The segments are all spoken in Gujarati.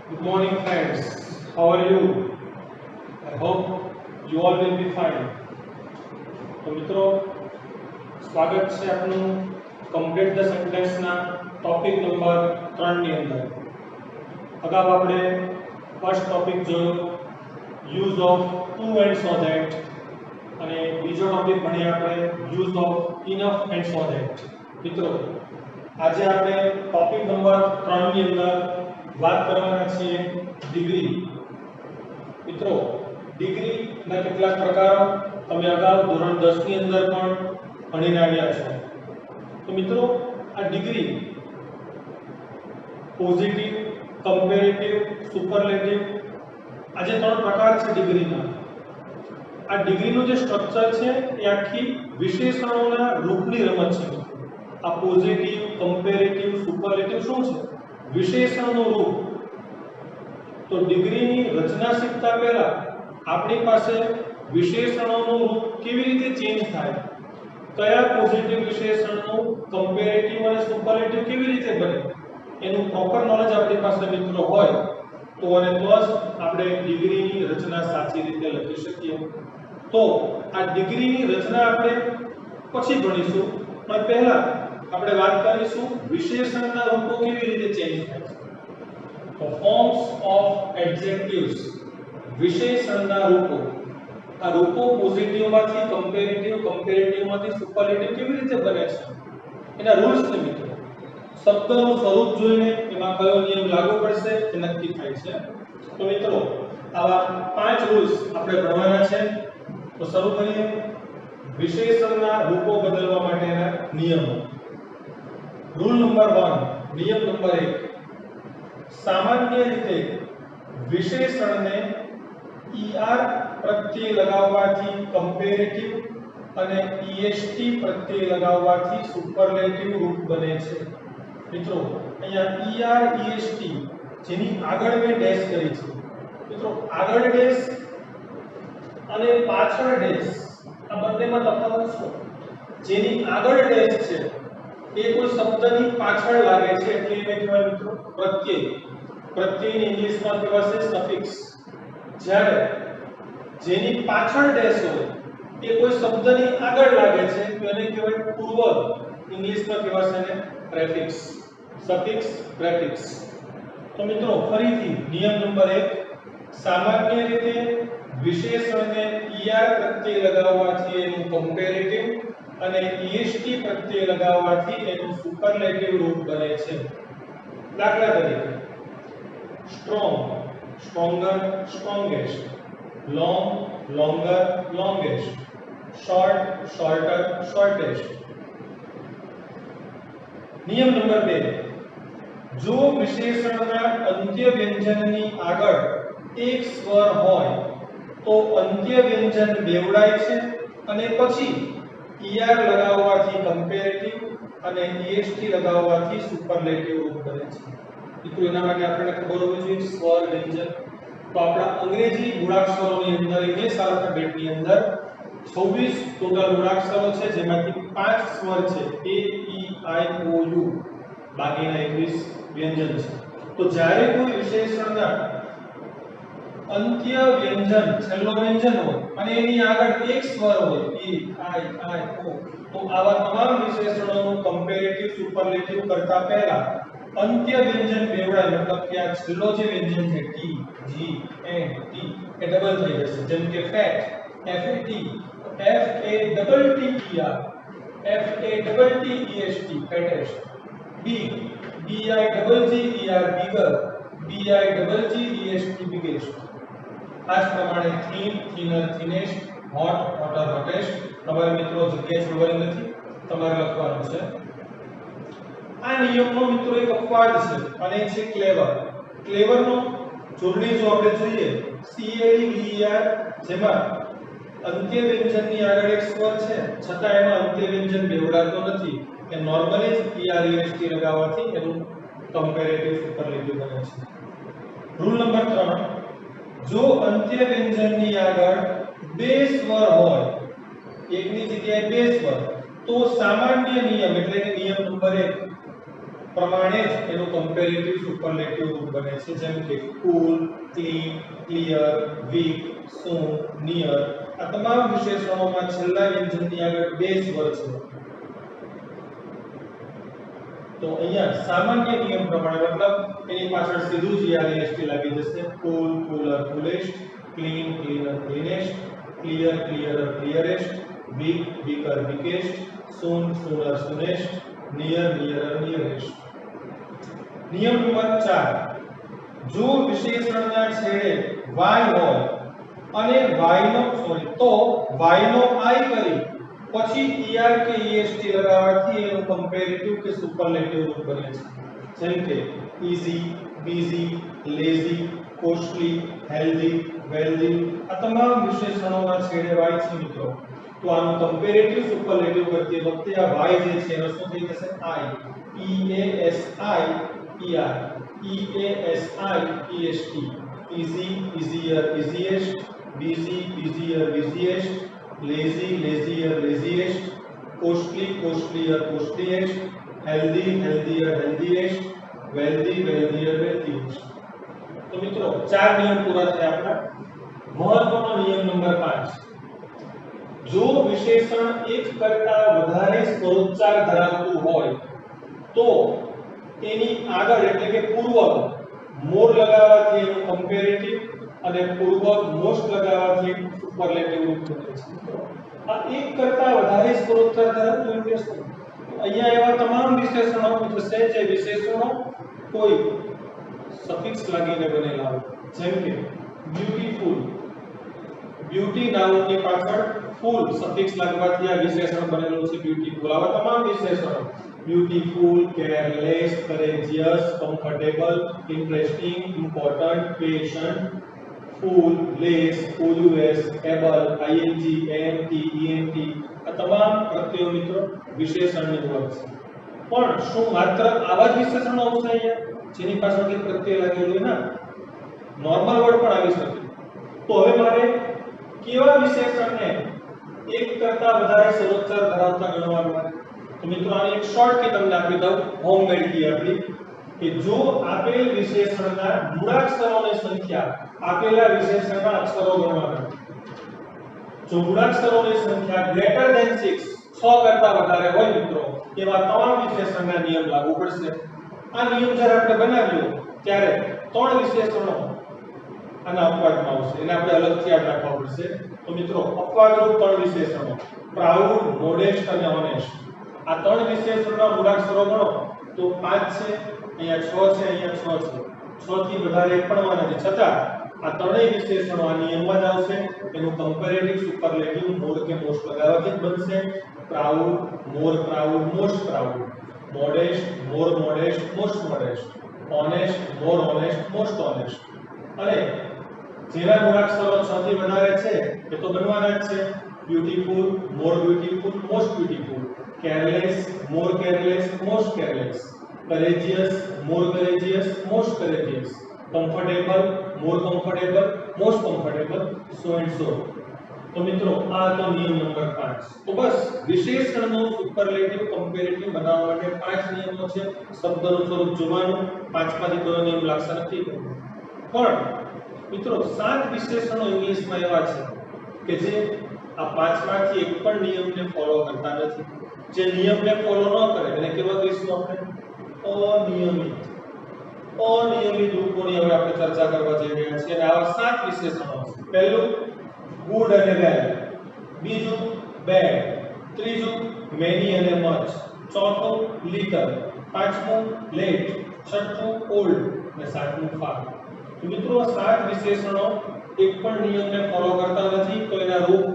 Good morning, friends. How are you? I hope you all will be fine. તો મિત્રો સ્વાગત છે આપનું કમ્પ્લીટ ધ સેન્ટેન્સના ટોપિક નંબર 3 ની અંદર. અગાઉ આપણે ફર્સ્ટ ટોપિક જોયો use of to and so that અને બીજો ટોપિક ભણ્યા આપણે use of enough and so that. મિત્રો આજે આપણે ટોપિક નંબર 3 ની અંદર વાત કરવાના છીએ ડિગ્રી. મિત્રો ડિગ્રીના કેટલાક પ્રકારો તમે અગાઉ ધોરણ 10 ની અંદર પણ ભણીને આવ્યા છો. તો મિત્રો આ ડિગ્રી પોઝિટિવ, કમ્પેરેટિવ, સુપરલેટિવ આ જે ત્રણ પ્રકાર છે ડિગ્રીના, આ ડિગ્રીનું જે સ્ટ્રક્ચર છે એ આખી વિશેષણોના રૂપની રમત છે. આ પોઝિટિવ, કમ્પેરેટિવ, સુપરલેટિવ શું છે? વિશેષણનું રૂપ. તો ડિગ્રીની રચના શીખતા પહેલા આપણી પાસે વિશેષણોનું રૂપ કેવી રીતે ચેન્જ થાય, કયા પોઝિટિવ વિશેષણનું કમ્પેરેટિવ અને સુપરલેટિવ કેવી રીતે બને, એનું પ્રોપર નોલેજ આપણી પાસે મિત્રો હોય તો અને તો જ આપણે ડિગ્રીની રચના સાચી રીતે લખી શકીએ. તો આ ડિગ્રીની રચના આપણે પછી ભણીશું, પણ પહેલા આપણે વાત કરીશું વિશેષણના રૂપો કેવી રીતે ચેન્જ થાય છે. તો ફોર્મ્સ ઓફ એડજેક્ટિવ્સ, વિશેષણના રૂપો. આ રૂપો પોઝિટિવમાંથી કમ્પેરેટિવ, કમ્પેરેટિવમાંથી સુપરલેટિવ કેવી રીતે બને છે, એના રૂલ્સ ને મિત્રો શબ્દનું સ્વરૂપ જોઈને એમાં કયો નિયમ લાગુ પડશે એ નક્કી થાય છે. તો મિત્રો આવા 5 રૂલ્સ આપણે ભણવાના છે. તો શરૂ કરીએ વિશેષણના રૂપો બદલવા માટેના નિયમો. રૂલ નંબર 1, નિયમ નંબર 1, સામાન્ય રીતે વિશેષણને er પ્રત્યય લગાવવાથી કમ્પેરેટિવ અને est પ્રત્યય લગાવવાથી સુપરલેટિવ રૂપ બને છે. મિત્રો અહીંયા er est જેની આગળ મેં ડેશ કરી છે, મિત્રો આગળ ડેશ અને પાછળ ડેશ આ બંનેમાં તફાવત શું? જેની આગળ ડેશ છે એ કોઈ શબ્દની પાછળ લાગે છે એટલે એને કહેવાય મિત્રો પ્રત્યય. પ્રત્યયને ઇંગ્લિશમાં કહેવાશે સફિક્સ. જ્યારે જેની પાછળ ડેશ હોય એ કોઈ શબ્દની આગળ લાગે છે તો એને કહેવાય પૂર્વક. ઇંગ્લિશમાં કહેવાશે એને પ્રેફિક્સ. સફિક્સ, પ્રેફિક્સ. તો મિત્રો ફરીથી નિયમ નંબર 1, સામાન્ય રીતે વિશેષણને er પ્રત્યય લગાવવાથી એનું કમ્પેરેટિવ અને est પ્રત્યય લગાવવાથી એનું સુપરલેટિવ રૂપ બને છે. દાખલા તરીકે strong, stronger, strongest. Long, longer, longest. Short, sorter, shortest. નિયમ નંબર 2, જો વિશેષણના અંત્ય વ્યંજનની આગળ એક સ્વર હોય તો અંત્ય વ્યંજન બેવડાય છે અને પછી er લગાવવાથી કમ્પેરેટિવ અને est લગાવવાથી સુપરલેટિવ રૂપ બને છે. મિત્રો એના માટે આપણને ખબર હોવી જોઈએ સ્વર, વ્યંજન. તો આપણા અંગ્રેજી મૂળાક્ષરોની અંદર ઇંગ્લિશ આલ્ફાબેટની અંદર 26 ટોટલ મૂળાક્ષરો છે, જેમાંથી 5 સ્વર છે a e i o u, બાકીના 21 વ્યંજન છે. તો જ્યારે કોઈ વિશેષણના અંત્ય વ્યંજન, છેલ્લો વ્યંજન હોય અને એની આગળ એક સ્વર હોય e i o, તો આવા તમામ વિશેષણોનું કમ્પેરેટિવ, સુપરલેટિવ કરતા પહેલા અંત્ય વ્યંજન બેવડાય, મતલબ કે આ છેલ્લો જે વ્યંજન છે t, g, n, t એ ડબલ થઈ જશે. જેમ કે fat, f a t, f a double t e r, f a double t e s t, fattest. big, b i double g e r, bigger, b i double g e s t, biggest. આ જ પ્રમાણે thin, thinner, thinnest, hot, hotter, hottest. તમારે મિત્રો જગ્યા છોડવાની નથી, તમારે લખવાનું છે. આ નિયમનો મિત્રો એક અપવાદ છે અને છે ક્લેવર. ક્લેવરનો જોડણી જો આપણે જોઈએ CLEVER, જેમાં અંત્ય વ્યંજનની આગળ એક સ્વર છે છતાં એમાં અંત્ય વ્યંજન બેવડાતો નથી, એ નોર્મલી જ EREST લગાવવાથી એનું કમ્પેરેટિવ સુપરલેટિવ બને છે. રૂલ નંબર 3, જો અંત્ય વ્યંજનની આગળ બે સ્વર હોય, એકની જગ્યાએ બે સ્વર, તો સામાન્ય નિયમ એટલે કે નિયમ નંબર 1 પ્રમાણે જ એનું કમ્પેરેટિવ સુપરલેટિવ રૂપ બને છે. જેમ કે કુલ, ક્લીન, ક્લિયર, વીક, સૂન, નિયર આ તમામ વિશેષણોમાં છેલ્લા વ્યંજનની આગળ બે સ્વર છે. તો અહીંયા સામાન્ય નિયમ પ્રમાણે મતલબ એની પાછળ સીધું જ EREST લાગી જશે. Cool, cooler, coolest, clean, cleaner, cleanest, clear, clearer, clearest, weak, weaker, weakest, soon, sooner, soonest, near, nearer, nearest. નિયમ નંબર 4, જો વિશેષણના છેડે y હોય અને તો y નો i કરી પછી ER કે EST લગાવવાથી એનું કમ્પેરેટિવ કે સુપરલેટિવ રૂપ બને છે. જેમ કે easy, busy, lazy, costly, healthy, wealthy આ તમામ વિશેષણોના છેડે y છે મિત્રો. તો આનું કમ્પેરેટિવ સુપરલેટિવ કરતી વખતે આ y જે છે એનો શું થઈ જશે? I, EASI, easy, easier, easiest, busy, busier, busiest, lazy, lazier, laziest, costly, costlier, costliest, healthy, healthier, healthiest, wealthy, wealthier, wealthiest. તો મિત્રો ચાર નિયમ પૂરા થયા આપણા. મહત્વનો નિયમ નંબર 5, જો વિશેષણ એક કરતા વધારે સ્વરોચ્ચાર ધરાવતું હોય તો તેની આગળ એટલે કે પૂર્વક મોર લગાવવાથી એનું કમ્પેરેટિવ અને પૂર્વક મોસ્ટ લગાવવાથી સુપરલેટિવ રૂપ બને છે. આ એક કરતા વધારે સ્વરોચ્ચાર ધરાવતું એટલે શું? અહીંયા એવા તમામ વિશેષણો થશે જે વિશેષણો કોઈ સફિક્સ લાગીને બનેલા હોય. જેમ કે બ્યુટીફુલ, બ્યુટી નાઉનની પાછળ ફૂલ સફિક્સ લાગવાથી આ વિશેષણ બનેલું છે બ્યુટીફુલ. આવા તમામ વિશેષણો beautiful, careless, courageous, comfortable, interesting, important, patient, full, less, furious, able, ing, amt, ent આ તમામ પ્રત્યયો મિત્રો વિશેષણની ઓળખ છે. પણ શું માત્ર આવા જ વિશેષણો આવશે અહીંયા જેની પાછળથી પ્રત્યય લાગેલો હોય? ના, નોર્મલ વર્ડ પણ આવી શકે. તો હવે મારે કેવા વિશેષણને એક કરતા વધારે સ્વરોચ્ચાર ધરાવતા ગણવાનું? તો મિત્રો આની એક શોર્ટ કી તમને આપી દઉં, હોમમેડ કી આપણી, કે જો આપેલ વિશેષણના મૂળાક્ષરોની સંખ્યા આપેલા વિશેષણના અક્ષરો ગણવાના, જો મૂળાક્ષરોની સંખ્યા ગ્રેટર ધેન 6 કરતા વધારે હોય મિત્રો એવા તમામ વિશેષણના નિયમ લાગુ પડશે. આ નિયમ જ્યારે આપણે બનાવ્યો ત્યારે ત્રણ વિશેષણો આના અપવાદમાં આવશે, એને આપણે અલગથી યાદ રાખવા પડશે. તો મિત્રો અપવાદરૂપ ત્રણ વિશેષણો પ્રાઉડ, મોડેસ્ટ અને ઓનેસ્ટ, આ ત્રણ વિશેષણોના મૂળાક્ષરો ગણો તો 5 છે, અહીંયા 6 છે, અહીંયા 6 છે. 6 થી વધારે એક પણ નથી, છતાં આ ત્રણેય વિશેષણો આ નિયમમાં જ આવશે. એનું કમ્પેરેટિવ સુપરલેટિવ મોર કે મોસ્ટ લગાવવાથી જ બનશે. પ્રાઉડ, મોર પ્રાઉડ, મોસ્ટ પ્રાઉડ. મોડેસ્ટ, મોર મોડેસ્ટ, મોસ્ટ મોડેસ્ટ. ઓનેસ્ટ, મોર ઓનેસ્ટ, મોસ્ટ ઓનેસ્ટ. અને જેના મૂળાક્ષરો 6 થી વધારે છે એ તો બનવાના જ છે. Beautiful, more beautiful, most beautiful. careless, more careless, most careless. courageous, more courageous, most courageous. comfortable, more comfortable, most comfortable, so and so. તો મિત્રો આ તો નિયમ નંબર 5. તો બસ વિશેષણનો સુપરલેટિવ કમ્પેરેટિવ બનાવવા માટે 5 નિયમો છે. શબ્દનું સ્વરૂપ જોવાનું, 5 માંથી કયો નિયમ લાગશે નથી કરવું. પણ મિત્રો 7 વિશેષણો ઇંગ્લિશમાં એવા છે કે જે આ 5 માંથી એક પણ નિયમને ફોલો કરતા નથી. જે નિયમને ફોલો ન કરે એને કેવા કહીશું આપણે? અનિયમિત. અનિયમિત રૂપોની હવે આપણે ચર્ચા કરવા જઈ રહ્યા છીએ. અને આવા 7 વિશેષણો છે. પહેલું ગુડ અને બેડ, બીજું બેડ, ત્રીજું મેની અને મચ, ચોથું લિટલ, પાંચમું લેટ, છઠ્ઠું ઓલ્ડ અને સાતમું ફાર. તો મિત્રો આ 7 વિશેષણો એક પણ નિયમને ફોલો કરતા નથી, તો એના રૂપ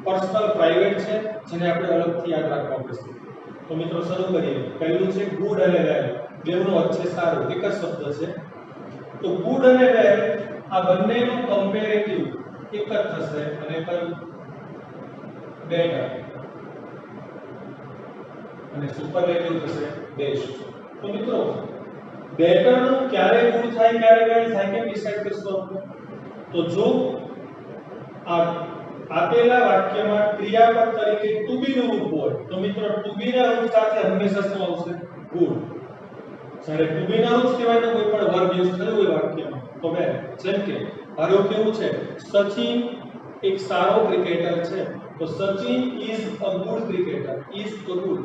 પર્સનલ પ્રાઇવેટ છે જેને આપણે અલગથી યાદ રાખવા પડશે. તો મિત્રો શરૂ કરીએ. પહેલું છે ગુડ અને વેલ. બેવનો અર્થ છે સારું, એક જ શબ્દ છે. તો ગુડ અને વેલ આ બંનેનું કમ્પેરેટિવ એક જ થશે અને કયું બેટર અને સુપરલેટિવ થશે બેસ્ટ. તો મિત્રો બેટર નું ક્યારે ગુડ થાય ક્યારે વેલ થાય કેમ ડિસાઈડ કરશો આપણે? તો જો આપેલા વાક્યમાં ક્રિયાપદ તરીકે ટુ બી નું રૂપ હોય તો મિત્રો ટુ બી ના રૂપ સાથે હંમેશા શું આવશે? ગુડ. જ્યારે ટુ બી ના રૂપ સિવાય તો કોઈ પણ વર્બ યુઝ થયું હોય વાક્યમાં તો વેલ. જેમ કે ધારો કેવું છે, સચિન એક સારો ક્રિકેટર છે. તો Sachin is a good cricketer. Is તો ગુડ.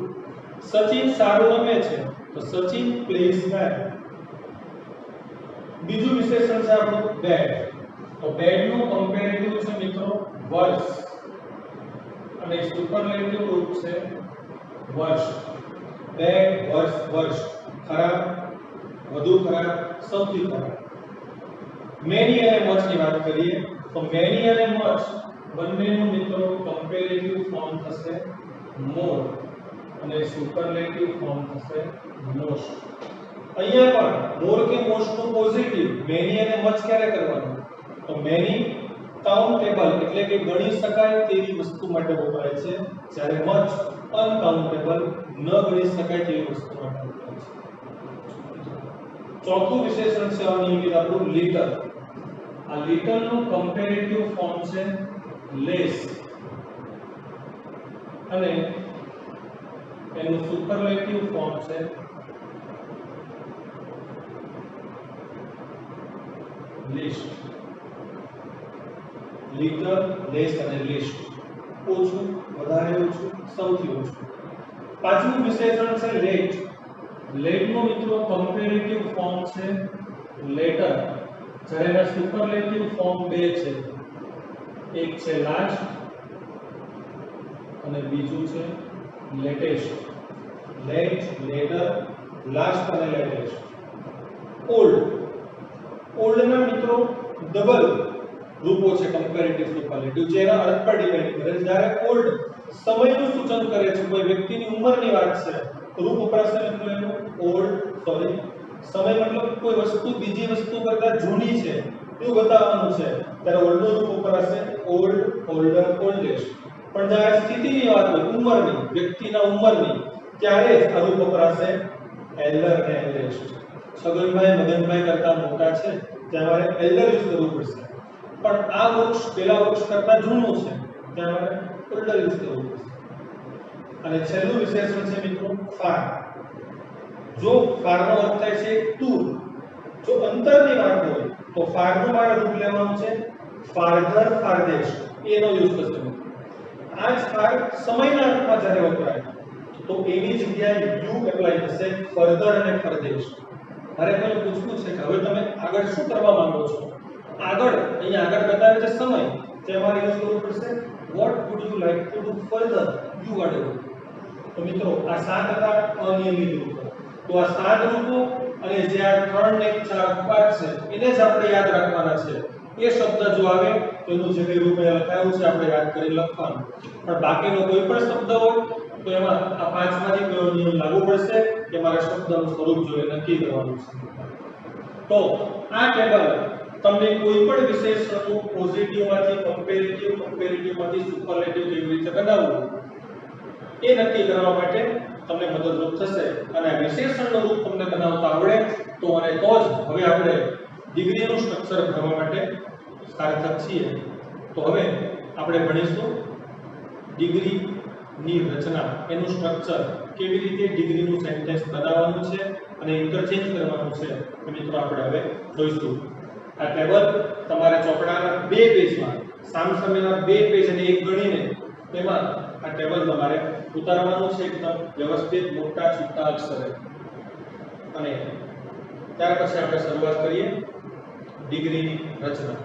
સચિન સારું રમે છે તો સચિન પ્લેઝ વેલ. બીજું વિશેષણ છે આપણું બેડ. તો બેડ નું કમ્પેરેટિવ છે મિત્રો વર્સ અને સુપરલેટિવ રૂપ છે વર્સ્ટ. Bed, વર્સ, worst. ખરાબ, વધુ ખરાબ, સૌથી ખરાબ. મેની અને મચ ની વાત કરીએ તો મેની અને મચ બંનેનું મિત્રો કમ્પેરેટિવ ફોર્મ થશે મોર અને સુપરલેટિવ ફોર્મ થશે મોસ્ટ. અહીંયા પણ મોર કે મોસ્ટ નું પોઝિટિવ મેની અને મચ ક્યારે કરવાનું? તો મેની કાઉન્ટેબલ એટલે કે ગણી શકાય તેવી વસ્તુ માટે વપરાય છે, જ્યારે મચ અનકાઉન્ટેબલ ન ગણી શકાય તેવી વસ્તુ માટે વપરાય છે. ચોથું વિશેષણ છે અનિયમિત આપણું લિટલ. આ લિટલ નું કમ્પેરેટિવ ફોર્મ છે લેસ અને એનું સુપરલેટિવ ફોર્મ છે લિસ્ટ. લિટલ, લેસ અને લિસ્ટ. ઓછું, વધારે ઓછું, સૌથી ઓછું. પાંચમું વિશેષણ છે લેટ. લેટ નો મિત્રો કમ્પેરેટિવ ફોર્મ છે લેટર, જ્યારે એના સુપરલેટિવ ફોર્મ બે છે. એક છે લાસ્ટ અને બીજું છે લેટેસ્ટ. લેટ, લેટર, લાસ્ટ અને લેટેસ્ટ. ઓલ્ડ. ઓલ્ડ ના મિત્રો ડબલ રૂપો છે કમ્પેરેટિવ સુપરલેટિવ, જેના અર્થ પર ડિપેન્ડ કરે. જ્યારે ઓલ્ડ સમયનું સૂચન કરે છે, કોઈ વ્યક્તિની ઉંમરની વાત છે, રૂપ વપરાશે મિત્રો એનું ઓલ્ડ. સમય મતલબ કોઈ વસ્તુ બીજી વસ્તુ કરતા જૂની છે એવું બતાવવાનું છે, ત્યારે ઓલ્ડ નું રૂપ વપરાશે ઓલ્ડ, ઓલ્ડર, ઓલ્ડેસ્ટ. પણ જ્યારે સ્થિતિની વાત હોય, ઉંમરની, વ્યક્તિના ઉંમરની, ત્યારે જ આ રૂપ વપરાશે એલ્ડર અને એલ્ડેસ્ટ. છગનભાઈ મગનભાઈ કરતા મોટા છે ત્યારે એલ્ડર યુઝ કરવું પડશે, પણ આ વૃક્ષ પેલા વૃક્ષ કરતા જૂનું છે ત્યારે ઓલ્ડર યુઝ કરવું પડશે. અને છેલ્લું વિશેષણ છે મિત્રો ફાર. જો ફાર નો અર્થ થાય છે દૂર, જો અંતરની વાત હોય તો ફાર નું મારે રૂપ લેવાનું છે ફારધર, ફારધેસ્ટ. એનો યુઝ થશે. આ જ ફાર સમયના અર્થમાં જ્યારે વપરાય તો એની જગ્યાએ યુ એપ્લાય થશે ફર્ધર અને ફર્ધેસ્ટ. મારે મને પૂછવું છે કે હવે તમે આગળ શું કરવા માંગો છો? આગળ અહીંયા આગળ બતાવે છે સમય, તે મારે યુઝ કરવું પડશે what would you like to do further, you whatever. તો મિત્રો આ સાત હતા અનિયમિત રૂપો. તો આ સાત રૂપો અને જે આ 3 ને 4 5 છે એને જ આપણે યાદ રાખવાના છે. એ શબ્દ જો આવે તો એનું જે કઈ રૂપ લખાયું છે આપણે યાદ કરી લખવાનું. પણ બાકીનો કોઈ પણ શબ્દ હોય તો એમાં આ પાંચમાંથી કયો નિયમ લાગુ પડશે કે મારે શબ્દનું સ્વરૂપ જોઈએ નક્કી કરવાનું છે. તો આ ટેબલ તમને કોઈ પણ વિશેષણનું પોઝિટિવમાંથી કમ્પેરેટિવમાંથી સુપરલેટિવ કેવી રીતે બનાવવું એ નક્કી કરવા માટે તમને મદદરૂપ થશે. અને વિશેષણનું રૂપ તમને બનાવતા આવડે તો અને તો જ હવે આપણે ડિગ્રીનું સ્ટ્રક્ચર ભણવા માટે સાર્થક છીએ. તો હવે આપણે ભણીશું ડિગ્રીની રચના, એનું સ્ટ્રક્ચર, કેવી રીતે ડિગ્રીનું સેન્ટેન્સ બનાવવાનું છે અને ઇન્ટરચેન્જ કરવાનું છે એ મિત્રો આપણે હવે જોઈશું. આ ટેબલ તમારે ચોપડાના 2 પેજમાં સામસામેના 2 પેજ અને એક ગણીને તેમાં આ ટેબલ તમારે ઉતારવાનું છે એકદમ વ્યવસ્થિત મોટા છૂટા અક્ષરે. અને ત્યાર પછી આપણે શરૂઆત કરીએ ડિગ્રીની રચના.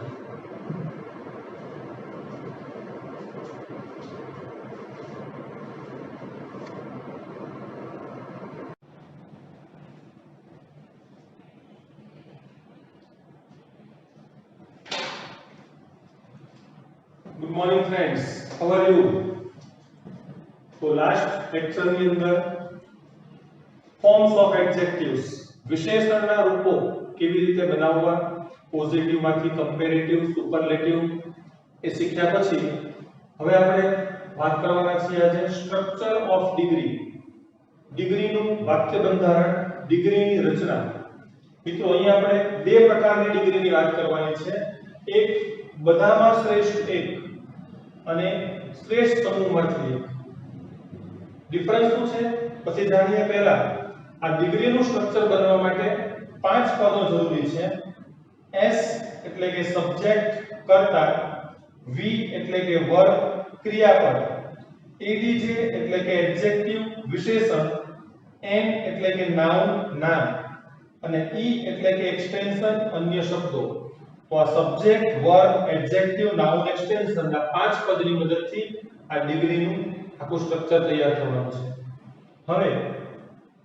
Good morning friends, how are you? તો લાસ્ટ લેક્ચર ની અંદર ફોર્મ્સ ઓફ એડજેક્ટિવ્સ, વિશેષણના રૂપો કેવી રીતે બનાવવા, પોઝિટિવ માંથી કમ્પેરેટિવ, સુપરલેટિવ એ શીખ્યા પછી હવે આપણે વાત કરવાના છીએ આજે સ્ટ્રક્ચર ઓફ ડિગ્રી. ડિગ્રીનું વાક્ય બંધારણ, ડિગ્રીની રચના. મિત્રો અહીંયા આપણે બે પ્રકારની ડિગ્રીની વાત કરવાની છે. એક બધામાં શ્રેષ્ઠ એક અને શ્રેષ્ઠ સમૂહમાંથી એક. ડિફરન્સ શું છે પછી જાણીએ. પહેલા આ ડિગ્રીનું સ્ટ્રક્ચર બનવા માટે 5 પદો જરૂરી છે. S એટલે કે સબ્જેક્ટ કર્તા, V એટલે કે વર્બ ક્રિયાપદ, ADJ એટલે કે એડજેક્ટિવ વિશેષણ, N એટલે કે નાઉન નામ અને E એટલે કે એક્સટેન્શન અન્ય શબ્દો. તો આ subject, verb, adjective, noun, extension ના 5 પદની મદદથી આ ડિગ્રીનું આખું સ્ટ્રક્ચર તૈયાર થવાનું છે. હવે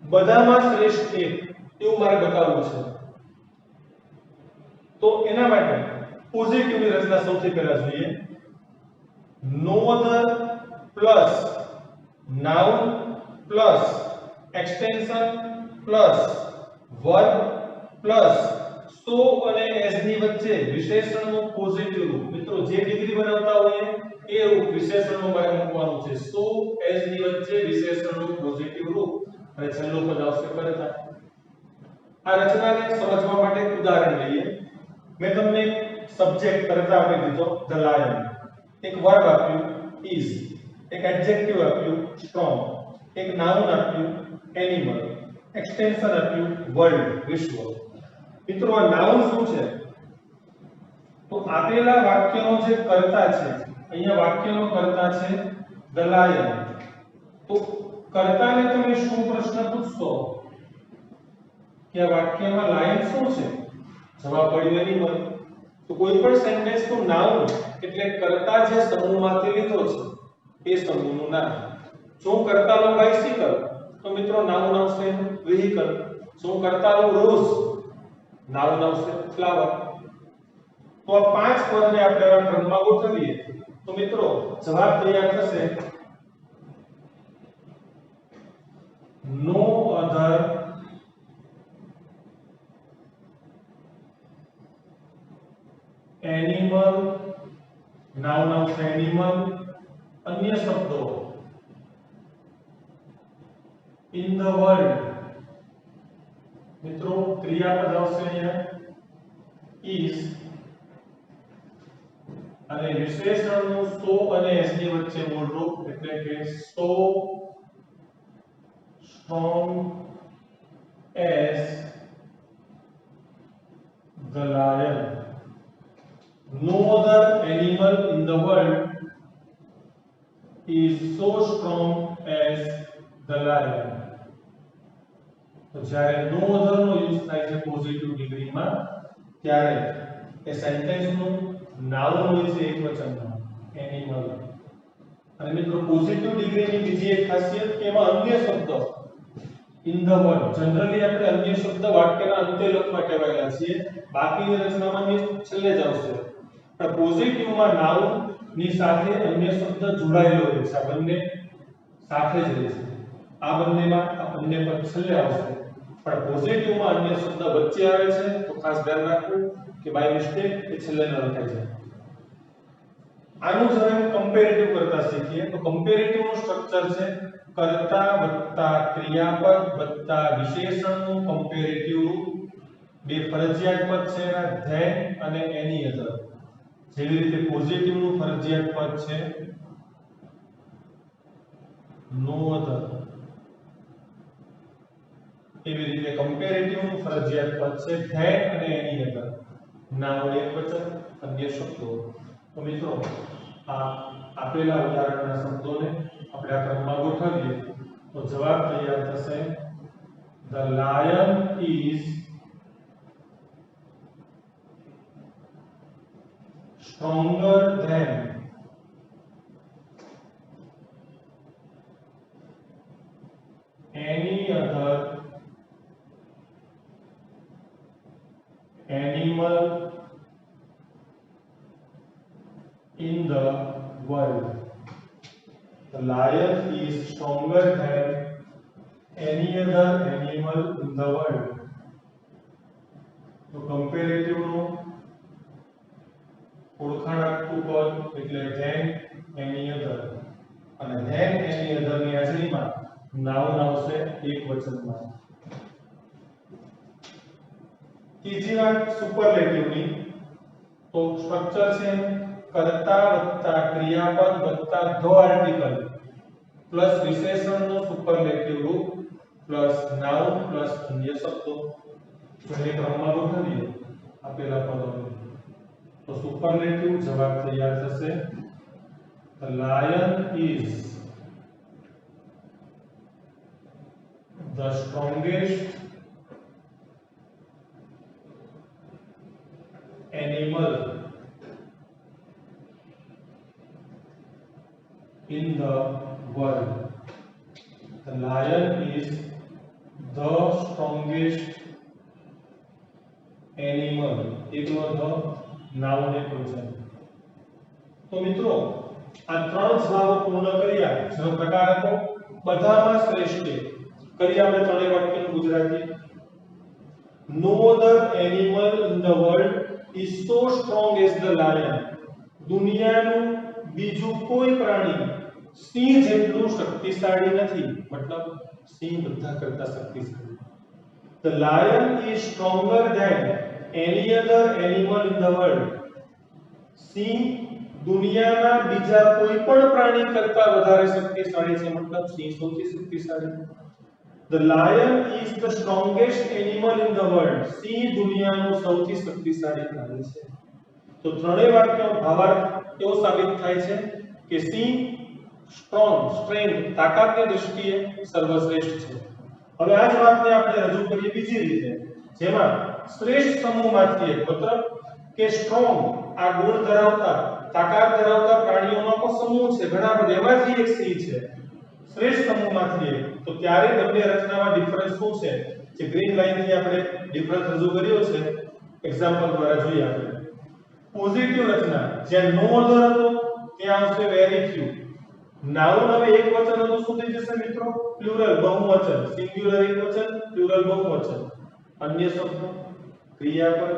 બધામાં શ્રેષ્ઠ એક એવું મારે બતાવવું છે. તો એના માટે પોઝિટિવની રચના સૌથી પહેલા જોઈએ. No other plus noun plus extension plus verb plus so અને એસ ની વચ્ચે વિશેષણનું પોઝિટિવ રૂપ. મિત્રો જે ડિગ્રી બનાવતા હોઈએ એ રૂપ વિશેષણનું મારે મૂકવાનું છે. સો એસ ની વચ્ચે વિશેષણનું પોઝિટિવ રૂપ અને છેલ્લું પદ આવશે કર્તા. આ રચનાને સમજવા માટે એક ઉદાહરણ લઈએ. મેં તમને સબ્જેક્ટ કર્તા આપી દીધો ધ લાયન, એક વર્બ આપ્યું is, એક એડજેક્ટિવ આપ્યું સ્ટ્રોંગ, એક નાઉન આપ્યું એનિમલ, એક્સટેન્શન આપ્યું વર્લ્ડ વિશ્વ. મિત્રો આ નાઉન શું છે? તો આપેલા વાક્યનો જે કર્તા છે, અહીંયા વાક્યનો કર્તા છે ધ લાયન. તો કર્તાને તમે શું પ્રશ્ન પૂછશો કે આ વાક્યમાં લાયન શું છે? જવાબ પડ્યો એનિમલ. તો કોઈ પણ સેન્ટેન્સ નું નાઉન એટલે કર્તા જે સમૂહમાંથી લીધો છે એ સમૂહનું નામ. જો કર્તા લો બાઇસિકલ તો મિત્રો નાઉન આવશે વેહિકલ. જો કર્તા લો રોઝ, નાઉન આવશે ફ્લાવર. તો આ 5 પદને આપણે આ ક્રમમાં ગોઠવીએ તો મિત્રો જવાબ તૈયાર થશે નો અધર એનિમલ, નાઉન આવશે એનિમલ, અન્ય શબ્દો ઇન ધ વર્લ્ડ. મિત્રો ક્રિયાપદ આવશે અહીંયા is અને વિશેષણનું સો અને એસ ની વચ્ચે મૂળ રૂપ એટલે કે so strong as the lion. No other animal in the world is so strong as the lion. તો જ્યારે no other નો યુઝ થાય છે પોઝિટિવ ડિગ્રીમાં ત્યારે એ સેન્ટેન્સ નું નાઉન હોય છે એકવચનમાં એનિમલ. અને મિત્રો પોઝિટિવ ડિગ્રીની બીજી એક ખાસિયત કે એમાં અન્ય શબ્દ ઇન ધ વર્ડ. જનરલી આપણે અન્ય શબ્દ વાક્યના અંતે લખવા ટેવાયેલા છીએ, બાકીની રચનામાં છેલ્લે જ આવશે. પણ પોઝિટિવમાં નાઉન ની સાથે અન્ય શબ્દ જોડાયેલો હોય છે. આ બંને સાથે જ રહે છે. આ બંનેમાં આ બંને પદ છેલ્લે આવશે, પણ પોઝિટિવમાં અન્ય શબ્દ વચ્ચે આવે છે. તો ખાસ ધ્યાન રાખવું કે બાય મિસ્ટેક એ છેલ્લે ન લખાઈ જાય. આનું જો કમ્પેરેટિવ કરતા શીખીએ તો કમ્પેરેટિવ નું સ્ટ્રક્ચર છે કર્તા વત્તા ક્રિયાપદ વત્તા વિશેષણનું કમ્પેરેટિવ રૂપ. બે ફરજિયાત પદ છે એના ધેન અને એની અધર. જેવી રીતે પોઝિટિવ નું ફરજિયાત પદ છે નો અધર, એવી રીતે કમ્પેરેટિવ નું ફરજિયાત પદ છે ધેન અને એની અધર. નાઉન એકવચન, અન્ય શબ્દો. તો મિત્રો આ આપેલા ઉદાહરણના શબ્દોને આપણે આ ક્રમમાં ગોઠવીએ તો જવાબ તૈયાર થશે the lion is stronger than any other animal in the world. The lion is stronger than any other animal in the world. તો કમ્પેરેટિવ નું ઓળખાણ આપતું પદ એટલે ધેન એની અધર, અને ધેન એની અધર ની હાજરીમાં નાઉન આવશે એક વચનમાં. ત્રીજી વાત સુપરલેટિવ ની, તો સ્ટ્રક્ચર છે કર્તા વત્તા ક્રિયાપદ વત્તા ધ આર્ટિકલ પ્લસ વિશેષણનું સુપરલેટિવ રૂપ પ્લસ નાઉન પ્લસ અન્ય શબ્દો. જેને ક્રમમાં ગોઠવીએ આપેલા પદોને તો સુપરલેટિવ જવાબ તૈયાર થશે. The lion is the strongest animal in the world. The lion is the strongest animal. એકલો ધ નાઉન એકલું છે. તો મિત્રો આ ત્રણ જવાબો પૂર્ણ કર્યા. જેનો પ્રકાર હતો બધામાં શ્રેષ્ઠ. કરી આપણે ત્રણેય વાક્યનું Gujarati. No other animal in the world is so strong as the lion. દુનિયાનું બીજું કોઈ પ્રાણી સિંહ જેટલું શક્તિશાળી નથી. મતલબ સિંહ બધા કરતા શક્તિશાળી. The lion is stronger than any other animal in the world. સિંહ દુનિયાના બીજા કોઈ પણ પ્રાણી કરતા વધારે શક્તિશાળી છે. મતલબ સિંહ સૌથી શક્તિશાળી. The lion is the strongest animal in the world. સિંહ દુનિયાનું સૌથી શક્તિશાળી પ્રાણી છે. તો ત્રણેય વાક્યનો ભાવાર્થ એવો સાબિત થાય છે કે સિંહ સ્ટ્રોંગ, સ્ટ્રેન્થ, તાકાતની દૃષ્ટિએ સર્વશ્રેષ્ઠ છે. હવે આ જ વાતને આપણે રજૂ કરીએ બીજી રીતે, જેમાં શ્રેષ્ઠ સમૂહમાંથી એક, મતલબ કે સ્ટ્રોંગ આ ગુણ ધરાવતા, તાકાત ધરાવતા પ્રાણીઓનો આખો સમૂહ છે, ઘણા બધા, એમાંથી એક સિંહ છે, શ્રેષ્ઠ સમૂહમાંથી એક. તો ત્યારે બંને રચનામાં ડિફરન્સ શું છે, જે ગ્રીન લાઈનથી આપણે ડિફરન્સ રજૂ કર્યો છે એક્ઝામ્પલ દ્વારા જોઈએ આપણે. પોઝિટિવ રચના જ્યાં નો અધર હતો ત્યાં આવશે વેરી ફ્યુ. નાઉન હવે એક વચન હતું, શું થઈ જશે મિત્રો? પ્લુરલ, બહુવચન. સિંગ્યુલર એક વચન, પ્લુરલ બહુવચન. અન્ય શબ્દો, ક્રિયાપદ.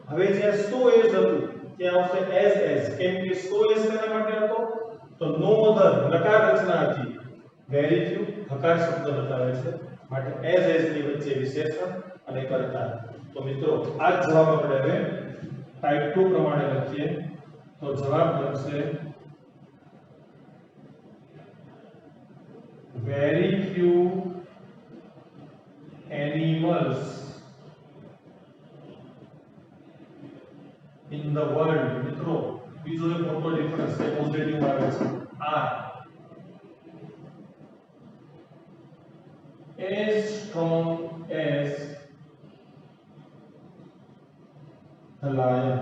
હવે જ્યાં સો એઝ હતું ત્યાં આવશે એઝ. કેમ કે સો એઝ તેના માટે હતો તો નો અધર નકાર રચના હતી, વેરી ફ્યુ હકાર શબ્દ બતાવે છે, માટે એઝ ની વચ્ચે વિશેષણ અને કર્તા. તો મિત્રો આ જ જવાબ આપણે હવે ટાઈપ 2 પ્રમાણે લખીએ તો જવાબ બનશે very few animals in the world. મિત્રો બીજો એક મોટો ડિફરન્સ છે, પોઝિટિવ આવે છે આ as strong as the lion.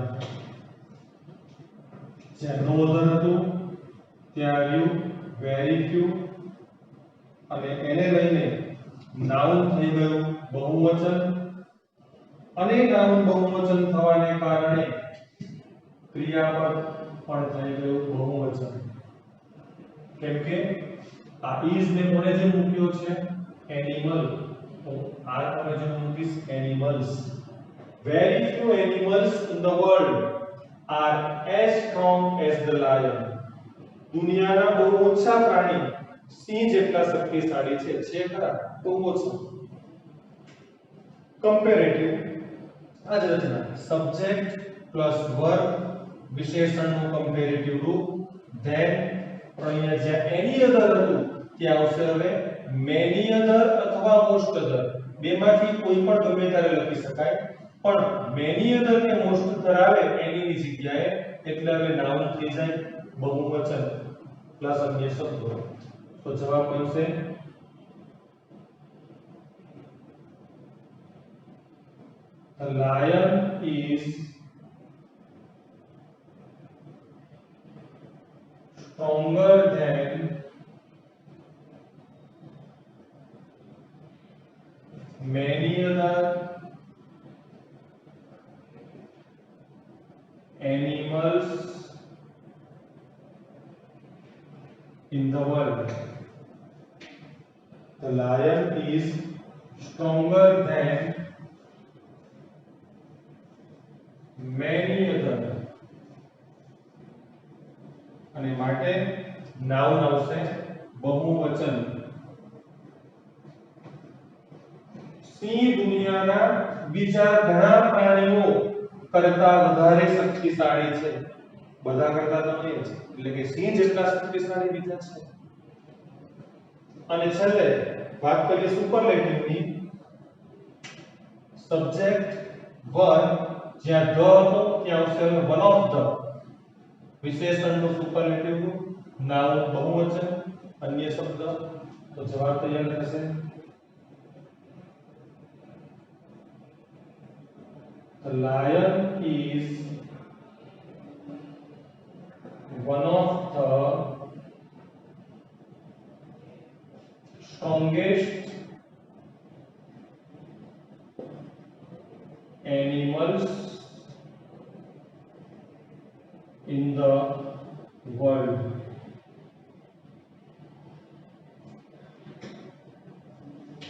જ્યાં નો અધર હતું ત્યાં આવ્યું વેરી ફ્યુ, અને એને લઈને નાઉન થઈ ગયું બહુવચન, અને નાઉન બહુવચન થવાને કારણે ક્રિયાપદ પણ થઈ ગયું બહુવચન. કેમ કે આ ઇઝ ને કોને જે મૂક્યો છે? એનિમલ. તો આ કોને જે મૂકીશ? Animals. Very few animals in the world are as strong as the lion. દુનિયાના બહુ ઓછા પ્રાણી સિંહ જેટલા શક્તિશાળી છે ખરા, બહુ ઓછા. કમ્પેરેટિવ આ જ રચના, સબ્જેક્ટ પ્લસ વર્બ, વિશેષણનું કમ્પેરેટિવ રૂપ, ધેન અહીંયા જ્યાં એની અધર હતું ત્યાં આવશે હવે મેની અધર અથવા મોસ્ટ અધર. બેમાંથી કોઈ પણ ગમે ત્યારે લખી શકાય, પણ મેની અધર ને મોસ્ટ અધર આવે એની ની જગ્યાએ, એટલે હવે નાઉન થઈ જાય બહુવચન પ્લસ અન્ય શબ્દો. તો જવાબ બનશે The lion is stronger than many other animals in the world. The lion is stronger than many other. અને માટે નાઉન આવશે બહુવચન. સિંહ દુનિયાના બીજા ઘણા પ્રાણીઓ કરતા વધારે શક્તિશાળી છે. બધા કરતા તો નહીં છે, એટલે કે સિંહ જેટલા શક્તિશાળી બીજા છે. અને છેલ્લે વાત કરીએ સુપરલેટિવની. સબ્જેક્ટ વન જ્યાં ધ હતો ત્યાં આવશે વન ઓફ ધ. વિશેષણનું સુપરલેટિવ, નાઉન બહુવચન, અન્ય શબ્દ. તો જવાબ તૈયાર થશે. The lion is one of the strongest animals in the world.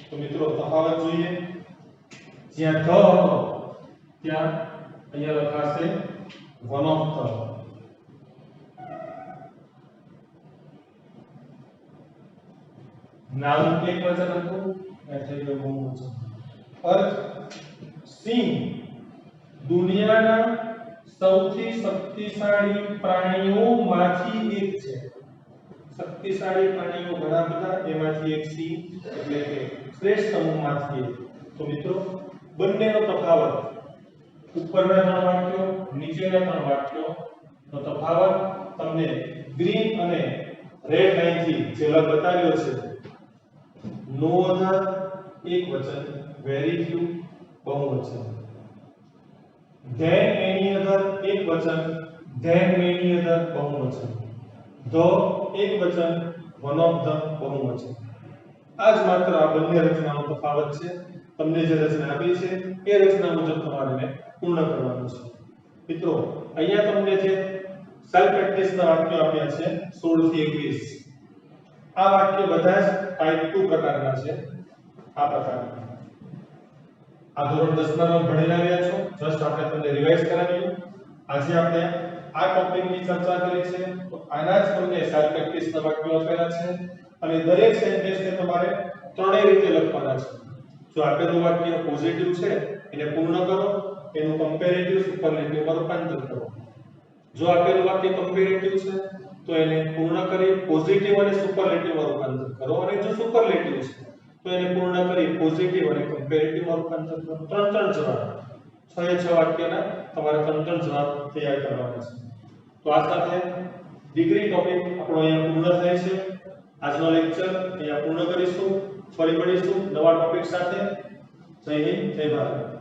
તો મિત્રો તફાવત જોઈએ. જ્યાં ધ હતો ત્યાં અહીંયા લખાશે વન ઓફ ધ. નામ એક વચન હતું એટલે કે બહુવચન. અર્થ સિંહ દુનિયાના સૌથી શક્તિશાળી પ્રાણીઓમાંથી એક છે. શક્તિશાળી પ્રાણીઓ ઘણા બધા, એમાંથી એક સિંહ એટલે કે શ્રેષ્ઠ સમૂહમાંથી એક. તો મિત્રો બંનેનો તફાવત, ઉપરના 3 વાક્યો, નીચેના 3 વાક્યો નો તફાવત તમને ગ્રીન અને રેડ લાઈનથી જે લગ બતાવ્યો છે. નો અધર એક વચન, વેરી ફ્યુ બહુવચન, ધેન એની અધર એક વચન, ધેન મેની અધર બહુવચન, ધ એક વચન, વન ઓફ ધ બહુવચન. આજ માત્ર આ બંને રચનાનો તફાવત છે. તમને જે રચના આપી છે એ રચના મુજબ તમારે પૂર્ણ કરવાનું છે. મિત્રો અહીંયા તમને જે સેલ્ફ પ્રેક્ટિસના વાક્યો આપ્યા છે 16 થી 21. આ વાક્ય બધા જ ટાઈપ 2 પ્રકારના છે. આ પ્રકારના આ ધોરણ 10 માં ભણી આવ્યા છો. જસ્ટ આપણે તમને રિવાઇઝ કરાવીએ. આજે આપણે આ ટોપિકની ચર્ચા કરી છે. તો આના જ તમને સેલ્ફ પ્રેક્ટિસના વાક્યો આપેલા છે અને દરેક સેન્ટેન્સને તમારે ત્રણેય રીતે લખવાના છે. જો આપેલું વાક્ય પોઝિટિવ છે એને પૂર્ણ કરો, એનું કમ્પેરેટિવ સુપરલેટિવમાં રૂપાંતર કરો. જો આપેલું વાક્ય કમ્પેરેટિવ છે તો એને પૂર્ણ કરી પોઝિટિવ અને સુપરલેટિવમાં રૂપાંતર કરો, અને જો સુપરલેટિવ છે તો એને પૂર્ણ કરી પોઝિટિવ અને કમ્પેરેટિવમાં રૂપાંતર કરો. 3 જવાબ, 6 વાક્યના તમારે 3 જવાબ તૈયાર કરવાના છે. તો આ સાથે ડિગ્રી ટોપિક આપણો અહીંયા પૂર્ણ થાય છે. આજનો લેક્ચર અહીંયા પૂર્ણ કરીશું. ફરી મળીશું નવા ટોપિક સાથે. જય હિન્દ, જય ભારત.